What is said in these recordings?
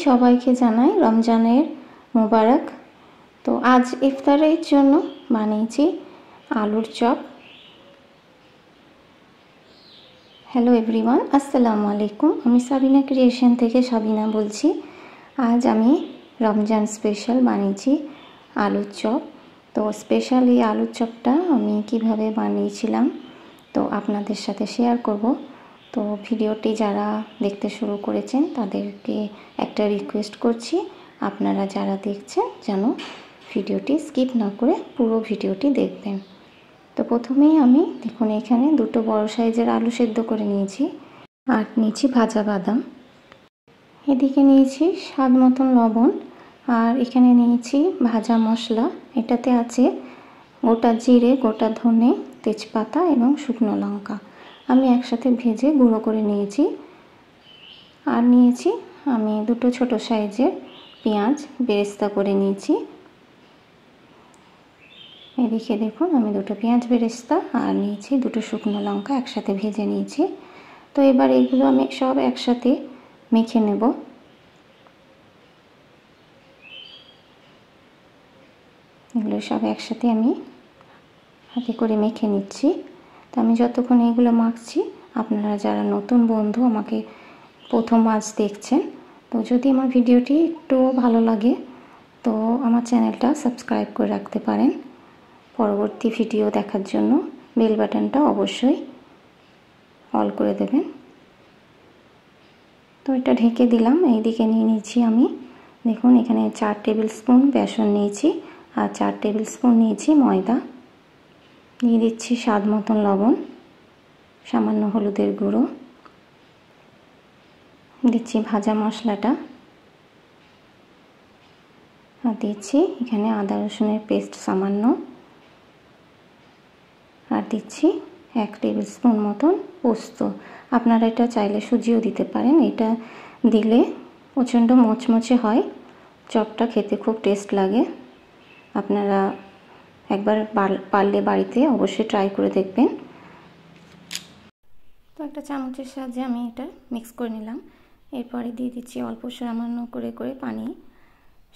সবাইকে জানাই রমজানের মোবারক। তো আজ ইফতারের জন্য বানিয়েছি আলুর চপ। হ্যালো এভরিওয়ান, আসসালামু আলাইকুম। আমি সাবিনা ক্রিয়েশন থেকে সাবিনা বলছি। আজ আমি রমজান স্পেশাল বানিয়েছি আলুর চপ। তো স্পেশাল এই আলুর চপটা আমি কিভাবে বানিয়েছিলাম তো আপনাদের সাথে শেয়ার করব। তো ভিডিওটি যারা দেখতে শুরু করেছেন তাদেরকে একটা রিকোয়েস্ট করছি, আপনারা যারা দেখছেন যেন ভিডিওটি স্কিপ না করে পুরো ভিডিওটি দেখবেন। তো প্রথমেই আমি দেখুন এখানে দুটো বড় সাইজের আলু সেদ্ধ করে নিয়েছি আর নিয়েছি ভাজা বাদাম। এদিকে নিয়েছি স্বাদ মতন লবণ আর এখানে নিয়েছি ভাজা মশলা। এটাতে আছে গোটা জিরে, গোটা ধনে, তেজপাতা এবং শুকনো লঙ্কা। আমি একসাথে ভেজে গুঁড়ো করে নিয়েছি। আর নিয়েছি আমি দুটো ছোট সাইজের পেঁয়াজ বেরেস্তা করে নিয়েছি। এদিকে দেখুন আমি দুটো পেঁয়াজ বেরেস্তা আর নিয়েছি দুটো শুকনো লঙ্কা একসাথে ভেজে নিয়েছি। তো এবার এগুলো আমি সব একসাথে মেখে নেব। এগুলো সব একসাথে আমি হাতে করে মেখে নিচ্ছি। তো আমি যতক্ষণ এগুলো মাখছি, আপনারা যারা নতুন বন্ধু আমাকে প্রথম আজ দেখছেন, তো যদি আমার ভিডিওটি একটু ভালো লাগে তো আমার চ্যানেলটা সাবস্ক্রাইব করে রাখতে পারেন। পরবর্তী ভিডিও দেখার জন্য বেল বাটনটা অবশ্যই অল করে দেবেন। তো এটা ঢেকে দিলাম। এইদিকে নিয়ে নিয়েছি আমি দেখুন এখানে 4 টেবিল স্পুন বেসন নিয়েছি আর 4 টেবিল স্পুন নিয়েছি ময়দা। দিয়ে দিচ্ছি স্বাদ মতন লবণ, সামান্য হলুদের গুঁড়ো, দিচ্ছি ভাজা মশলাটা আর দিচ্ছি এখানে আদা রসুনের পেস্ট সামান্য, আর দিচ্ছি 1 টেবিল স্পুন মতন পোস্ত। আপনারা এটা চাইলে সুজিও দিতে পারেন। এটা দিলে প্রচণ্ড মচমচে হয়, চপটা খেতে খুব টেস্ট লাগে। আপনারা একবার পারলে বাড়িতে অবশ্যই ট্রাই করে দেখবেন। তো একটা চামচের সাহায্যে আমি এটা মিক্স করে নিলাম। এরপরে দিয়ে দিচ্ছি অল্প সামান্য করে পানি।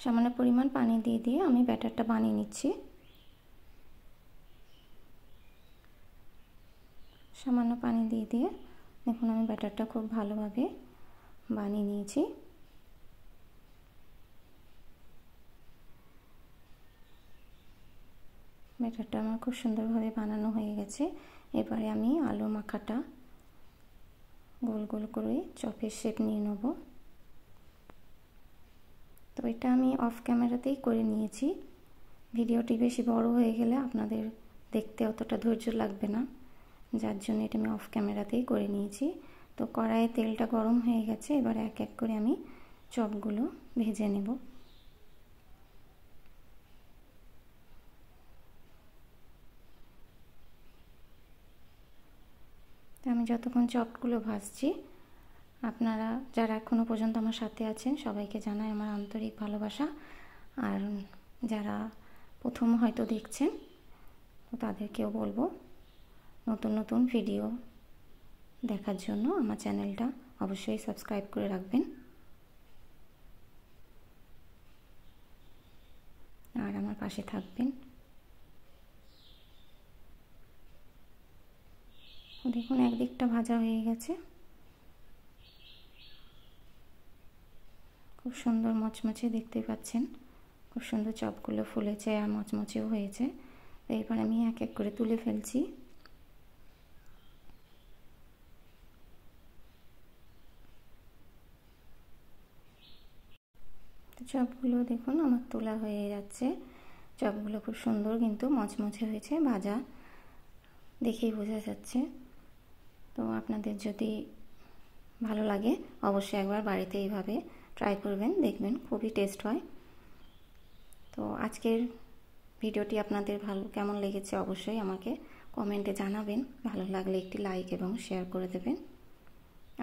সামান্য পরিমাণ পানি দিয়ে আমি ব্যাটারটা বানিয়ে নিচ্ছি। সামান্য পানি দিয়ে দেখুন আমি ব্যাটারটা খুব ভালোভাবে বানিয়ে নিয়েছি। ব্যাটারটা আমার খুব সুন্দরভাবে বানানো হয়ে গেছে। এবারে আমি আলু মাখাটা গোল গোল করে চপের শেপ নিয়ে নেব। তো এটা আমি অফ ক্যামেরাতেই করে নিয়েছি। ভিডিওটি বেশি বড় হয়ে গেলে আপনাদের দেখতে অতটা ধৈর্য লাগবে না, যার জন্য এটা আমি অফ ক্যামেরাতেই করে নিয়েছি। তো কড়াইয়ে তেলটা গরম হয়ে গেছে, এবার এক এক করে আমি চপগুলো ভেজে নেব। তো আমি যতক্ষণ চপগুলো ভাজছি, আপনারা যারা এখনও পর্যন্ত আমার সাথে আছেন সবাইকে জানাই আমার আন্তরিক ভালোবাসা। আর যারা প্রথম হয়তো দেখছেন তো তাদেরকেও বলবো নতুন নতুন ভিডিও দেখার জন্য আমার চ্যানেলটা অবশ্যই সাবস্ক্রাইব করে রাখবেন আর আমার পাশে থাকবেন। দেখুন একদিকটা ভাজা হয়ে গেছে, খুব সুন্দর মচমচে দেখতে পাচ্ছেন। খুব সুন্দর চপগুলো ফুলেছে আর মচমচেও হয়েছে। তো এরপর আমি এক এক করে তুলে ফেলছি। তো চপগুলো দেখুন আমার তোলা হয়ে যাচ্ছে। চপগুলো খুব সুন্দর কিন্তু মচমচে হয়েছে, ভাজা দেখেই বোঝা যাচ্ছে। তো আপনাদের যদি ভালো লাগে অবশ্যই একবার বাড়িতে এইভাবে ট্রাই করবেন, দেখবেন খুবই টেস্ট হয়। তো আজকের ভিডিওটি আপনাদের কেমন লেগেছে অবশ্যই আমাকে কমেন্টে জানাবেন। ভালো লাগলে একটি লাইক এবং শেয়ার করে দেবেন।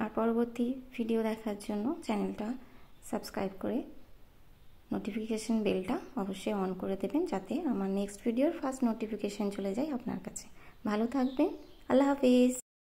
আর পরবর্তী ভিডিও দেখার জন্য চ্যানেলটা সাবস্ক্রাইব করে নোটিফিকেশন বেলটা অবশ্যই অন করে দেবেন, যাতে আমার নেক্সট ভিডিওর ফার্স্ট নোটিফিকেশন চলে যায় আপনার কাছে। ভালো থাকবেন, আল্লাহ হাফিজ।